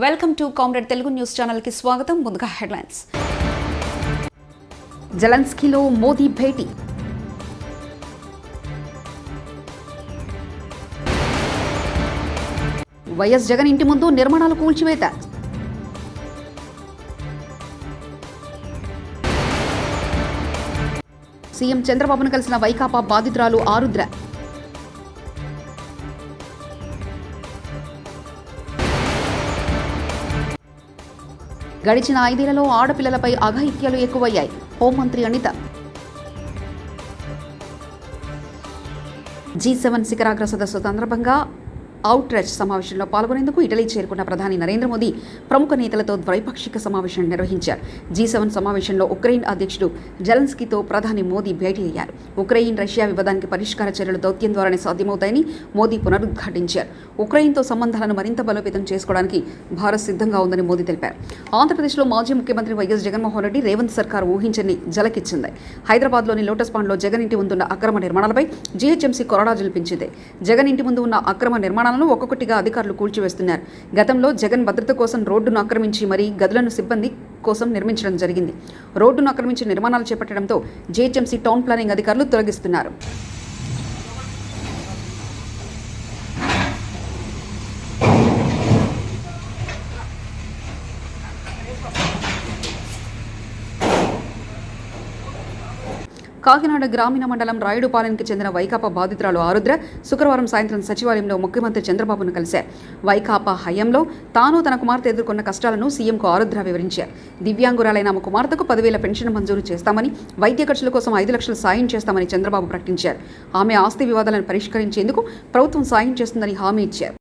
Welcome to comrade Telugu news channel కి స్వాగతం. ముందుగా హెడ్లైన్స్. జెలెన్స్కీలో మోదీ భేటీ. వైఎస్ జగన్ ఇంటి ముందు నిర్మాణాలు కూల్చివేత. సీఎం చంద్రబాబును కలిసిన వైకాపా బాధితురాలు ఆరుద్ర. గడిచిన 5 ఏళ్లలో ఆడపిల్లలపై అఘాయిత్యాలు ఎక్కువయ్యాయి. హోంమంత్రి అనిత. G7 శిఖరాగ్ర సదస్సు సందర్భంగా అవుట్రీచ్ సమావేశంలో పాల్గొనేందుకు ఇటలీ చేరుకున్న ప్రధాని నరేంద్ర మోదీ ప్రముఖ నేతలతో ద్వైపాక్షిక సమావేశం నిర్వహించారు. G7 సమావేశంలో ఉక్రెయిన్ అధ్యక్షుడు జెలెన్స్కీతో ప్రధాని మోదీ భేటీ అయ్యారు. ఉక్రెయిన్ రష్యా వివాదానికి పరిష్కార చర్యలు దౌత్యం ద్వారానే సాధ్యమవుతాయని మోదీ పునరుద్ఘాటించారు. ఉక్రెయిన్తో సంబంధాలను మరింత బలోపేతం చేసుకోవడానికి భారత్ సిద్ధంగా ఉందని మోదీ తెలిపారు. ఆంధ్రప్రదేశ్లో మాజీ ముఖ్యమంత్రి వైఎస్ జగన్మోహన్ రెడ్డి రేవంత్ సర్కార్ ఊహించని జలకిచ్చింది. హైదరాబాద్లోని లోటస్ పాండ్లో జగన్ ఇంటి ముందున్న అక్రమ నిర్మాణాలపై జీహెచ్ఎంసీ కొరడా జల్పించింది. జగన్ ఇంటి ముందు ఉన్న అక్రమ నిర్మాణాలను ఒక్కొక్కటిగా అధికారులు కూల్చివేస్తున్నారు. గతంలో జగన్ భద్రత కోసం రోడ్డును ఆక్రమించి మరీ గదులను సిబ్బంది కోసం నిర్మించడం జరిగింది. రోడ్డును ఆక్రమించి నిర్మాణాలు చేపట్టడంతో జీహెచ్ఎంసీ టౌన్ ప్లానింగ్ అధికారులు తొలగిస్తున్నారు. కాకినాడ గ్రామీణ మండలం రాయుడుపాలెంకి చెందిన వైకాపా బాధితురాలు ఆరుద్ర శుక్రవారం సాయంత్రం సచివాలయంలో ముఖ్యమంత్రి చంద్రబాబును కలిశారు. వైకాపా హయాంలో తాను తన కుమార్తె ఎదుర్కొన్న కష్టాలను సీఎంకు ఆరుద్ర వివరించారు. దివ్యాంగురాలైన ఆమె కుమార్తెకు 10,000 పెన్షన్ మంజూరు చేస్తామని, వైద్య ఖర్చుల కోసం 5 లక్షలు సాయం చేస్తామని చంద్రబాబు ప్రకటించారు. ఆమె ఆస్తి వివాదాలను పరిష్కరించేందుకు ప్రభుత్వం సాయం చేస్తుందని హామీ ఇచ్చారు.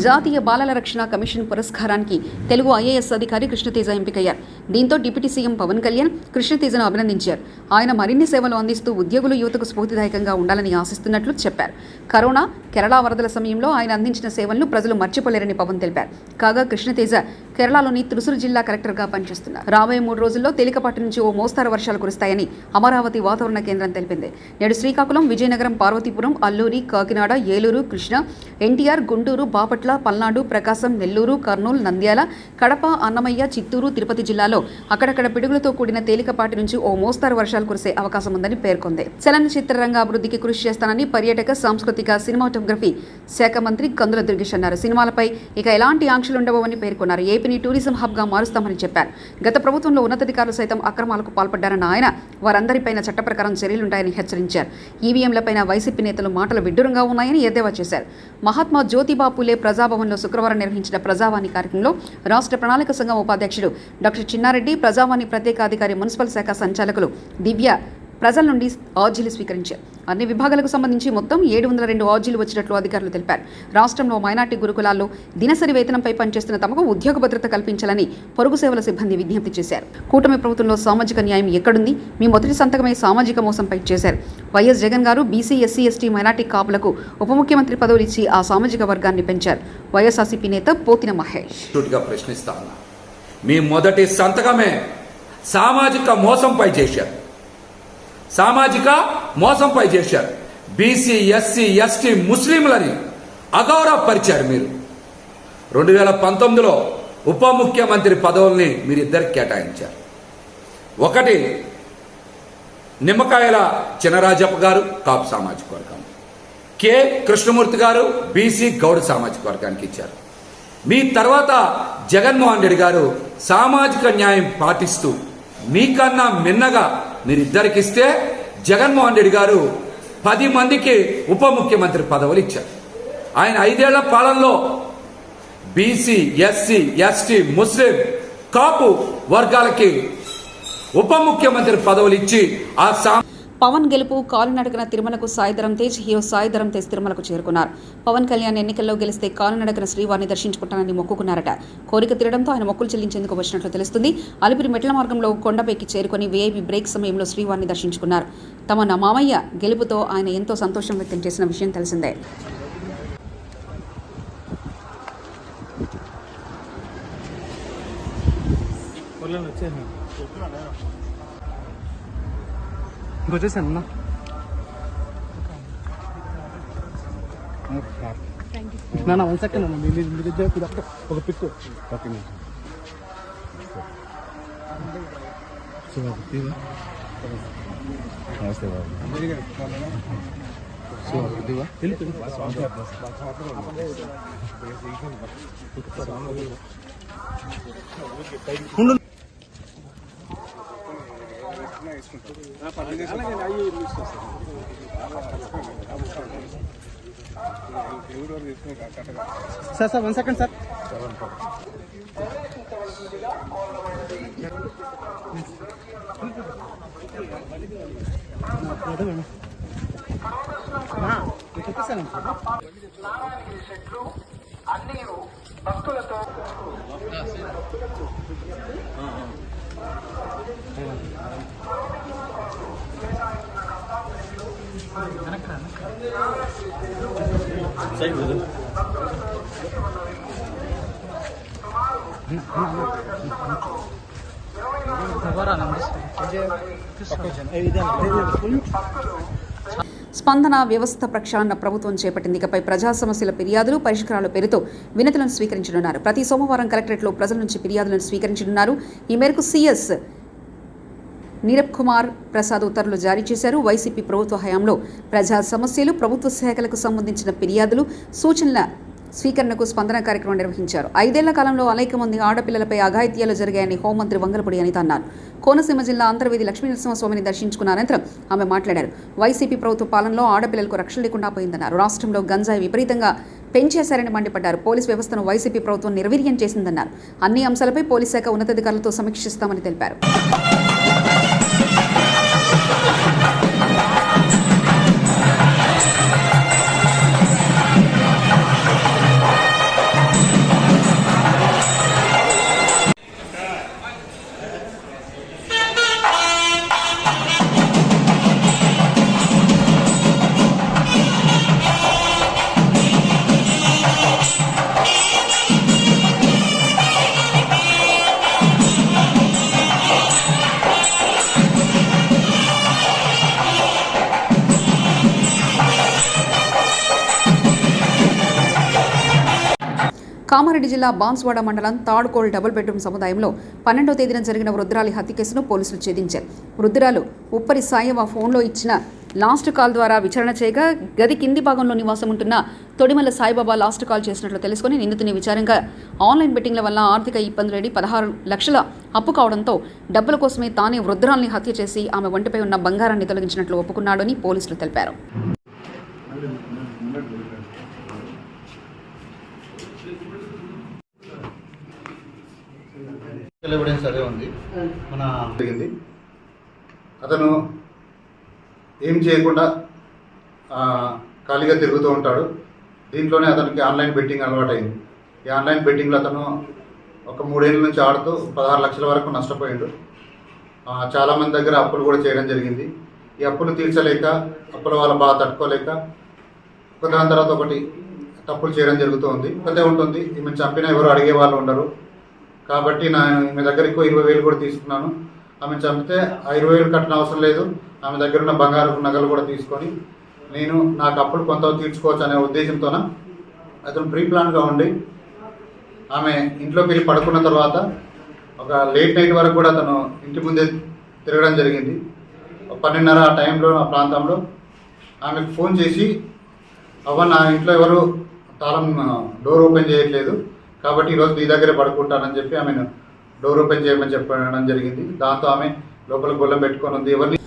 జాతీయ బాలల రక్షణ కమిషన్ పురస్కారానికి తెలుగు ఐఏఎస్ అధికారి కృష్ణతేజ ఎంపికయ్యారు. దీంతో డిప్యూటీ సీఎం పవన్ కళ్యాణ్ కృష్ణతేజను అభినందించారు. ఆయన మరిన్ని సేవలు అందిస్తూ ఉద్యోగులు యువతకు స్ఫూర్తిదాయకంగా ఉండాలని ఆశిస్తున్నట్లు చెప్పారు. కరోనా, కేరళ వరదల సమయంలో ఆయన అందించిన సేవలను ప్రజలు మర్చిపోలేరని పవన్ తెలిపారు. కాగా కృష్ణతేజ కేరళలోని త్రిశూర్ జిల్లా కలెక్టర్గా పనిచేస్తున్నారు. రాబోయే 3 రోజుల్లో తేలికపాటి నుంచి ఓ మోస్తారు వర్షాలు కురుస్తాయని అమరావతి వాతావరణ కేంద్రం తెలిపింది. నేడు శ్రీకాకుళం, విజయనగరం, పార్వతీపురం, అల్లూరి, కాకినాడ, ఏలూరు, కృష్ణా, ఎన్టీఆర్, గుంటూరు, బాపట్ల, పల్నాడు, ప్రకాశం, నెల్లూరు, కర్నూలు, నంద్యాల, కడప, అన్నమయ్య, చిత్తూరు, తిరుపతి జిల్లాలో అక్కడక్కడ పిడుగులతో కూడిన తేలికపాటి నుంచి ఓ మోస్తారు వర్షాలు కురిసే అవకాశం ఉందని పేర్కొంది. చలనచిత్ర రంగ అభివృద్ధికి కృషి చేస్తానని పర్యాటక, సాంస్కృతిక, సినిమాటోగ్రఫీ శాఖ మంత్రి కందుల దుర్గేష్ అన్నారు. సినిమాలపై ఇక ఎలాంటి ఆంక్షలు ఉండవని పేర్కొన్నారు. ఏపీని టూరిజం హబ్గా మారుస్తామని చెప్పారు. గత ప్రభుత్వంలో ఉన్నతాధికారులు సైతం అక్రమాలకు పాల్పడ్డారన్న ఆయన వారందరిపైన చట్ట ప్రకారం చర్యలుంటాయని హెచ్చరించారు. ఈవీఎంలపైన వైసీపీ నేతలు మాటలు విడ్డూరంగా ఉన్నాయని ఎద్దేవా చేశారు. మహాత్మా జ్యోతిబా పూలే ప్రజాభవన్లో శుక్రవారం నిర్వహించిన ప్రజావాణి కార్యక్రమంలో రాష్ట్ర ప్రణాళిక సంఘం ఉపాధ్యక్షుడు డాక్టర్ చిన్నారెడ్డి, ప్రజావాణి ప్రత్యేక అధికారి, మున్సిపల్ శాఖ సంచాలకులు దివ్య ప్రజల నుండి ఆర్జీలు స్వీకరించారు. అన్ని విభాగాలకు సంబంధించి మొత్తం 702 ఆర్జీలు వచ్చినట్లు అధికారులు తెలిపారు. రాష్ట్రంలో మైనార్టీ గురుకులాల్లో దినసరి వేతనంపై పనిచేస్తున్న తమకు ఉద్యోగ భద్రత కల్పించాలని పొరుగు సేవల సిబ్బంది విజ్ఞప్తి చేశారు. కూటమి ప్రభుత్వంలో సామాజిక న్యాయం ఎక్కడుంది? మీ మొదటి సంతకమే సామాజిక మోసంపై చేశారు. వైఎస్ జగన్ గారు బీసీ, ఎస్సీ, ఎస్టీ, మైనార్టీ కాపులకు ఉప ముఖ్యమంత్రి పదవులు ఇచ్చి ఆ సామాజిక వర్గాన్ని పెంచారు. వైఎస్ఆర్సీపీ నేత పోతిన మహేష్ మీ మొదటి సంతకమే సామాజిక మోసంపై చేశారు. బీసీ, ఎస్సీ, ఎస్టీ, ముస్లింలని అగౌరవపరిచారు. మీరు 2019లో ఉప ముఖ్యమంత్రి పదవుల్ని మీరిద్దరికి కేటాయించారు. ఒకటి నిమ్మకాయల చినరాజప్ప గారు కాపు సామాజిక వర్గం, కె కృష్ణమూర్తి గారు బీసీ గౌడ సామాజిక వర్గానికి ఇచ్చారు. మీ తర్వాత జగన్మోహన్ రెడ్డి గారు సామాజిక న్యాయం పాటిస్తూ మీకన్నా మిన్నగా మీరిద్దరికిస్తే జగన్మోహన్ రెడ్డి గారు 10 మందికి ఉప ముఖ్యమంత్రి పదవులు ఇచ్చారు. ఆయన 5 ఏళ్ల పాలనలో బీసీ, ఎస్సీ, ఎస్టీ, ముస్లిం కాపు వర్గాలకి ఉప ముఖ్యమంత్రి పదవులు ఇచ్చి ఆ పవన్ గెలుపు కాలినడకన తిరుమలకు సాయిధరం తేజ్ హీరో సాయిధరం తేజ్ తిరుమలకు చేరుకున్నారు. పవన్ కళ్యాణ్ ఎన్నికల్లో గెలిస్తే కాలినడకన శ్రీవారిని దర్శించుకుంటానని మొక్కుకున్నారట. కోరిక తీరడంతో ఆయన మొక్కులు చెల్లించేందుకు వచ్చినట్లు తెలుస్తుంది. అలిపిరి మెట్ల మార్గంలో కొండపైకి చేరుకుని వీఐపీ బ్రేక్ సమయంలో శ్రీవారిని దర్శించుకున్నారు. తమ మామయ్య గెలుపుతో ఆయన ఎంతో సంతోషం వ్యక్తం చేసిన విషయం తెలిసిందే. వచ్చేసాను నా 1 సెకండ్ అన్న మీ దగ్గర ఒక పిక్ నమస్తే బాబు సార్ 1 సెకండ్ సార్ భక్తులతో స్పందన వ్యవస్థ ప్రక్షాళన ప్రభుత్వం చేపట్టింది. ఇకపై ప్రజా సమస్యల ఫిర్యాదులు పరిష్కారాల పేరుతో వినతులను స్వీకరించనున్నారు. ప్రతి సోమవారం కలెక్టరేట్లో ప్రజల నుంచి ఫిర్యాదులను స్వీకరించనున్నారు. ఈ మేరకు సిఎస్ నీరబ్ కుమార్ ప్రసాద్ ఉత్తర్వులు జారీ చేశారు. వైసీపీ ప్రభుత్వ హయాంలో ప్రజా సమస్యలు, ప్రభుత్వ శాఖలకు సంబంధించిన ఫిర్యాదులు, సూచనల స్వీకరణకు స్పందన కార్యక్రమం నిర్వహించారు. 5 ఏళ్ల కాలంలో అనేక మంది ఆడపిల్లలపై అఘాయిత్యాలు జరిగాయని హోంమంత్రి వంగలపూడి అనిత అన్నారు. కోనసీమ జిల్లా అంతర్వేది లక్ష్మీనరసింహస్వామిని దర్శించుకున్న అనంతరం ఆమె మాట్లాడారు. వైసీపీ ప్రభుత్వ పాలనలో ఆడపిల్లలకు రక్షణ లేకుండా పోయిందన్నారు. రాష్ట్రంలో గంజాయి విపరీతంగా పెంచేశారని మండిపడ్డారు. పోలీస్ వ్యవస్థను వైసీపీ ప్రభుత్వం నిర్వీర్యం చేసిందన్నారు. అన్ని అంశాలపై పోలీస్ శాఖ ఉన్నతాధికారులతో సమీక్షిస్తామని తెలిపారు. కామారెడ్డి జిల్లా బాన్స్వాడ మండలం తాడుకోల్ డబుల్ బెడ్రూమ్ సముదాయంలో 12వ తేదీన జరిగిన వృద్ధురాలి హత్య కేసును పోలీసులు ఛేదించారు. వృద్ధురాలు ఉప్పరి సాయవ ఫోన్లో ఇచ్చిన లాస్ట్ కాల్ ద్వారా విచారణ చేయగా గది కింది భాగంలో నివాసం ఉంటున్న తొడిమల్ల సాయిబాబా లాస్ట్ కాల్ చేసినట్లు తెలుసుకుని నిందితుని విచారంగా ఆన్లైన్ బెట్టింగ్ల వల్ల ఆర్థిక ఇబ్బందులేడి 16 లక్షల అప్పు కావడంతో డబ్బుల కోసమే తానే వృద్ధురాల్ని హత్య చేసి ఆమె ఒంటిపై ఉన్న బంగారాన్ని తొలగించినట్లు ఒప్పుకున్నాడని పోలీసులు తెలిపారు. ఎవిడెన్స్ అదే ఉంది. మన జరిగింది. అతను ఏం చేయకుండా ఖాళీగా తిరుగుతూ ఉంటాడు. దీంట్లోనే అతనికి ఆన్లైన్ బెట్టింగ్ అలవాటైంది. ఈ ఆన్లైన్ బెట్టింగ్లో అతను ఒక 3 ఏళ్ళ నుంచి ఆడుతూ 16 లక్షల వరకు నష్టపోయాడు. చాలామంది దగ్గర అప్పులు కూడా చేయడం జరిగింది. ఈ అప్పులు తీర్చలేక, అప్పుల వాళ్ళ బాగా తట్టుకోలేక ఒకదాని తర్వాత ఒకటి తప్పులు చేయడం జరుగుతూ ఉంది. అదే ఉంటుంది. ఈమె చంపినా ఎవరు అడిగే వాళ్ళు ఉండరు కాబట్టి ఈమె దగ్గర ఎక్కువ 20,000 కూడా తీసుకున్నాను. ఆమె చంపితే ఆ 20,000 కట్టిన అవసరం లేదు. ఆమె దగ్గర ఉన్న బంగారు నగలు కూడా తీసుకొని నేను నాకు అప్పుడు కొంత తీర్చుకోవచ్చు అనే ఉద్దేశంతోన అతను ప్రీ ప్లాన్గా ఉండి ఆమె ఇంట్లోకి వెళ్ళి పడుకున్న తర్వాత ఒక లేట్ నైట్ వరకు కూడా అతను ఇంటి ముందే తిరగడం జరిగింది. 12:30 ఆ టైంలో ఆ ప్రాంతంలో ఆమెకు ఫోన్ చేసి, అవ్వ నా ఇంట్లో ఎవరు తాళం డోర్ ఓపెన్ చేయట్లేదు కాబట్టి ఈరోజు నీ దగ్గరే పడుకుంటానని చెప్పి ఆమెను డోర్ ఓపెన్ చేయమని చెప్పడం జరిగింది. దాంతో ఆమె లోపల గొల్లం పెట్టుకొని ఉంది. ఎవరిని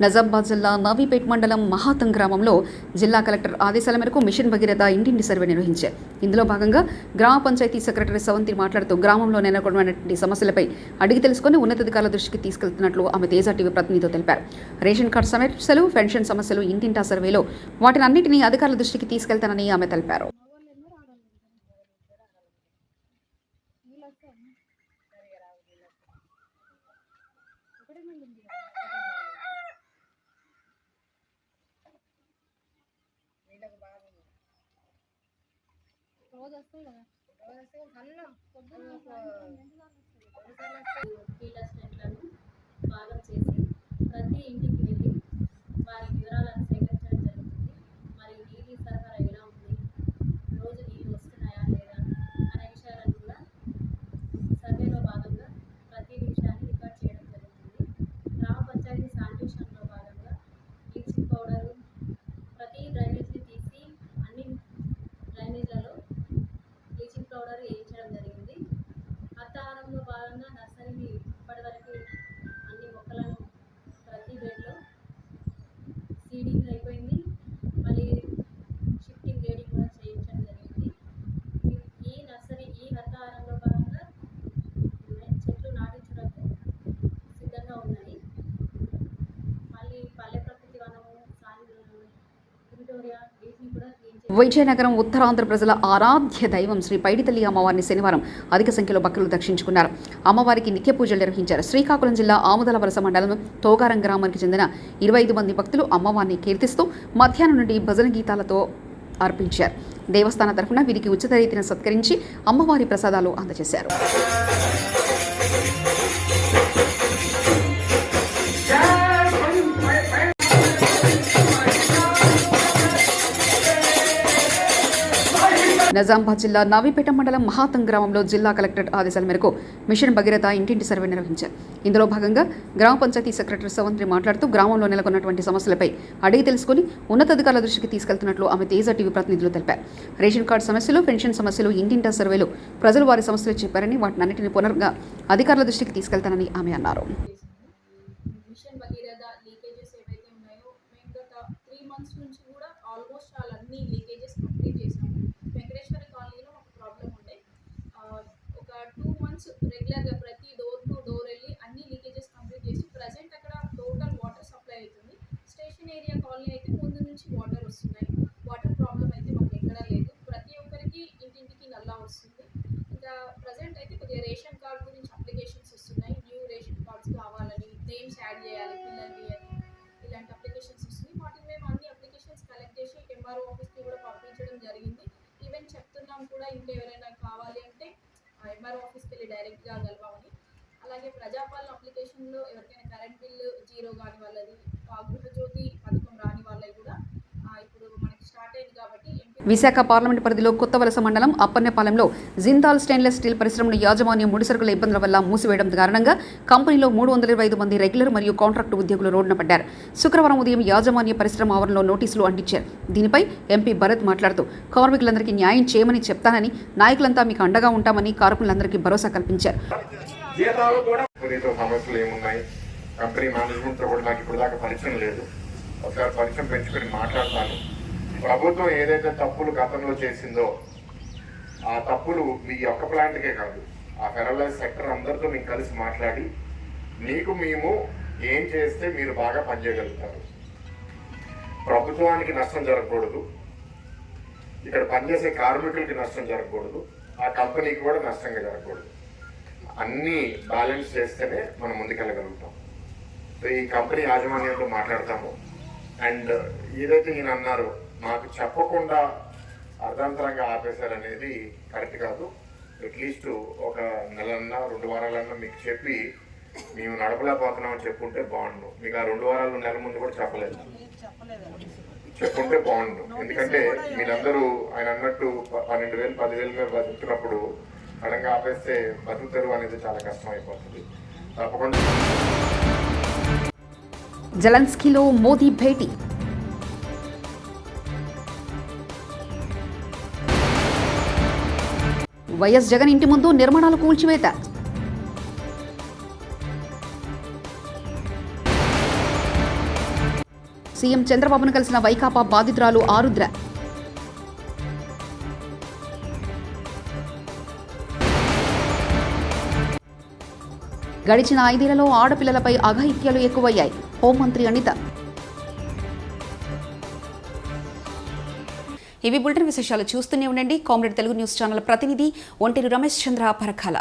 నిజామాబాద్ జిల్లా నవీపేట్ మండలం మహాతం గ్రామంలో జిల్లా కలెక్టర్ ఆదేశాల మేరకు మిషన్ భగీరథ ఇంటింటి సర్వే నిర్వహించారు. ఇందులో భాగంగా గ్రామ పంచాయతీ సెక్రటరీ సవంతి మాట్లాడుతూ గ్రామంలో నెలకొన్నటువంటి సమస్యలపై అడిగి తెలుసుకుని ఉన్నతాధికారుల దృష్టికి తీసుకెళ్తున్నట్లు ఆమె తేజ టీవీ ప్రతినిధితో తెలిపారు. రేషన్ కార్డు సమస్యలు, పెన్షన్ సమస్యలు ఇంటింటా సర్వేలో వాటిని అన్నింటినీ అధికారుల దృష్టికి తీసుకెళ్తానని ఆమె తెలిపారు. కీలస్టెంట్లను భాగం చేసి ప్రతి ఇంటికి వెళ్ళి వారి వివరాలను సేకరించడం జరుగుతుంది. మరి నీటి సరఫరా ఎలా ఉంది, రోజు నీళ్ళు వస్తున్నాయా లేదా అనే విషయాలను కూడా సర్వేలో భాగంగా ప్రతి విషయాన్ని రికార్డ్ చేయడం జరుగుతుంది. గ్రామ పంచాయతీ శానిటేషన్లో భాగంగా బ్లీచింగ్ పౌడరు ప్రతి డ్రైనేజ్ని తీసి అన్ని డ్రైనేజ్లలో బ్లీచింగ్ పౌడర్ వేయించడం జరిగింది. హరితహారంలో భాగంగా నర్సరీని ఇప్పటివరకు అన్ని మొక్కలను ప్రతి బెడ్లో సీడింగ్ అయిపోయింది. మళ్ళీ షిఫ్టింగ్ గ్రేడింగ్ కూడా చేయించడం జరిగింది. ఈ హరితహారంలో భాగంగా చెట్లు నాటించడానికి సిద్ధంగా ఉన్నాయి. మళ్ళీ పల్లె ప్రకృతి వనము, విక్టోరియా వీటిని కూడా విజయనగరం ఉత్తరాంధ్ర ప్రజల ఆరాధ్య దైవం శ్రీ పైడితల్లి అమ్మవారిని శనివారం అధిక సంఖ్యలో భక్తులు దర్శించుకున్నారు. అమ్మవారికి నిత్య పూజలు నిర్వహించారు. శ్రీకాకుళం జిల్లా ఆముదల వలస మండలం తోగారం గ్రామానికి చెందిన 25 మంది భక్తులు అమ్మవారిని కీర్తిస్తూ మధ్యాహ్నం నుండి భజన గీతాలతో అర్పించారు. దేవస్థానం తరఫున వీరికి ఉచిత రీతిని సత్కరించి అమ్మవారి ప్రసాదాలు అందజేశారు. నిజామాబాద్ జిల్లా నవీపేట మండలం మహాతం గ్రామంలో జిల్లా కలెక్టర్ ఆదేశాల మేరకు మిషన్ భగీరథ ఇంటింటి సర్వే నిర్వహించారు. ఇందులో భాగంగా గ్రామ పంచాయతీ సెక్రటరీ సవంతి మాట్లాడుతూ గ్రామంలో నెలకొన్నటువంటి సమస్యలపై అడిగి తెలుసుకుని ఉన్నతాధికారుల దృష్టికి తీసుకెళ్తున్నట్లు ఆమె తేజ టీవీ ప్రతినిధులు తెలిపారు. రేషన్ కార్డు సమస్యలు, పెన్షన్ సమస్యలు ఇంటింటా సర్వేలో ప్రజలు వారి సమస్యలు చెప్పారని వాటినన్నింటినీ పునరుగా అధికారుల దృష్టికి తీసుకెళ్తానని ఆమె అన్నారు. మిషన్ భగీరథ లీకేజెస్ ఏవైతే ఉన్నాయో మేము గత 3 months నుంచి కూడా ఆల్మోస్ట్ అన్ని లీకేజెస్ కంప్లీట్ చేసాము. వెంకటేశ్వర కాలనీలో ఒక ప్రాబ్లం ఉండే ఒక 2 months రెగ్యులర్గా ప్రతి డోర్ టు డోర్ వెళ్ళి అన్ని లీకేజెస్ కంప్లీట్ చేసి ప్రజెంట్ అక్కడ టోటల్ వాటర్ సప్లై అవుతుంది. స్టేషన్ ఏరియా కాలనీ అయితే ముందు నుంచి వాటర్ వస్తున్నాయి. వాటర్ ప్రాబ్లం అయితే మాకు ఎక్కడా లేదు. ప్రతి ఒక్కరికి ఇంటింటికి నల్లా వస్తుంది. ఇంకా ప్రజెంట్ అయితే కొద్దిగా రేషన్ కార్డ్ గురించి అప్లికేషన్స్ వస్తున్నాయి. న్యూ రేషన్ కార్డ్స్ కావాలని, నేమ్స్ యాడ్ చేయాలి పిల్లల్ని అని ఇలాంటి అప్లికేషన్స్ వస్తున్నాయి. వాటిని మేము అన్ని అప్లికేషన్స్ కలెక్ట్ చేసి ఎంఆర్ఓ ఆఫీస్కి కూడా పంపించడం జరిగింది. ఈవెన్ చెప్తున్నాం కూడా ఇంకెవరైనా కావాలి అంటే ఎంఆర్ఓ ఆఫీస్కి వెళ్ళి డైరెక్ట్గా కలవమని. అలాగే ప్రజాపాలన అప్లికేషన్లో ఎవరికైనా కరెంట్ బిల్లు 0 కాని వాళ్ళది, గృహజ్యోతి పథకం రాని వాళ్ళవి కూడా ఇప్పుడు మనకి స్టార్ట్ అయింది కాబట్టి విశాఖ పార్లమెంట్ పరిధిలో కొత్త వలస మండలం అప్పన్నపాలెంలో జిందాల్ స్టెయిన్లెస్ స్టీల్ పరిశ్రమను యాజమాన్యం ముడిసరుకుల ఇబ్బందుల వల్ల మూసివేయడం కారణంగా కంపెనీలో 325 మంది రెగ్యులర్ మరియు కాంట్రాక్టు ఉద్యోగులు రోడ్డున పడ్డారు. శుక్రవారం ఉదయం యాజమాన్య పరిశ్రమ ఆవరణలో నోటీసులు అంటించారు. దీనిపై ఎంపీ భరత్ మాట్లాడుతూ కార్మికులందరికీ న్యాయం చేయమని చెప్తానని, నాయకులంతా మీకు అండగా ఉంటామని కార్మికులందరికీ భరోసా కల్పించారు. సమస్యలు ఏమున్నాయి, కంపెనీ మేనేజ్మెంట్తో కూడా నాకు ఇప్పుడు దాకా పరిచయం లేదు. ఒకసారి పరిచయం పెంచుకొని మాట్లాడతాను. ప్రభుత్వం ఏదైతే తప్పులు గతంలో చేసిందో ఆ తప్పులు మీ ఒక్క ప్లాంట్కే కాదు, ఆ ఫెరలైజ్ సెక్టర్ అందరితో మేము కలిసి మాట్లాడి మీకు మేము ఏం చేస్తే మీరు బాగా పనిచేయగలుగుతారు. ప్రభుత్వానికి నష్టం జరగకూడదు, ఇక్కడ పనిచేసే కార్మికులకి నష్టం జరగకూడదు, ఆ కంపెనీకి కూడా నష్టంగా జరగకూడదు. అన్నీ బ్యాలెన్స్ చేస్తేనే మనం ముందుకెళ్ళగలుగుతాం. సో ఈ కంపెనీ యాజమాన్యంతో మాట్లాడతాము. అండ్ ఏదైతే ఈయన అన్నారో మాకు చెప్పకుండా అర్ధాంతరంగా ఆపేశారనేది కరెక్ట్ కాదు. అట్లీస్ట్ ఒక నెలన్నా 2 వారాలన్నా మీకు చెప్పి మేము నడపలేకపోతున్నామని చెప్పుంటే బాగుండు. మీకు ఆ 2 వారాలు నెల ముందు కూడా చెప్పలేదు, చెప్పుంటే బాగుండు. ఎందుకంటే మీరందరూ ఆయన అన్నట్టు 12,000 10,000 మీద బతుకుతున్నప్పుడు సడన్గా ఆపేస్తే బతుకుతారు అనేది చాలా కష్టం అయిపోతుంది. తప్పకుండా జెలెన్స్కీలో మోదీ భేటీ. వైఎస్ జగన్ ఇంటి ముందు నిర్మాణాలు కూల్చివేత. సీఎం చంద్రబాబును కలిసిన వైకాపా బాధితురాలు ఆరుద్ర. గడిచిన 5 ఏళ్లలో ఆడపిల్లలపై అఘాయిత్యాలు ఎక్కువయ్యాయి. హోంమంత్రి అనిత. ఇవి బులెటిన్ విశేషాలు. చూస్తూనే ఉండండి కామ్రేడ్ తెలుగు న్యూస్ ఛానల్ ప్రతినిధి ఒంటేరు రమేష్ చంద్ర పరకాల.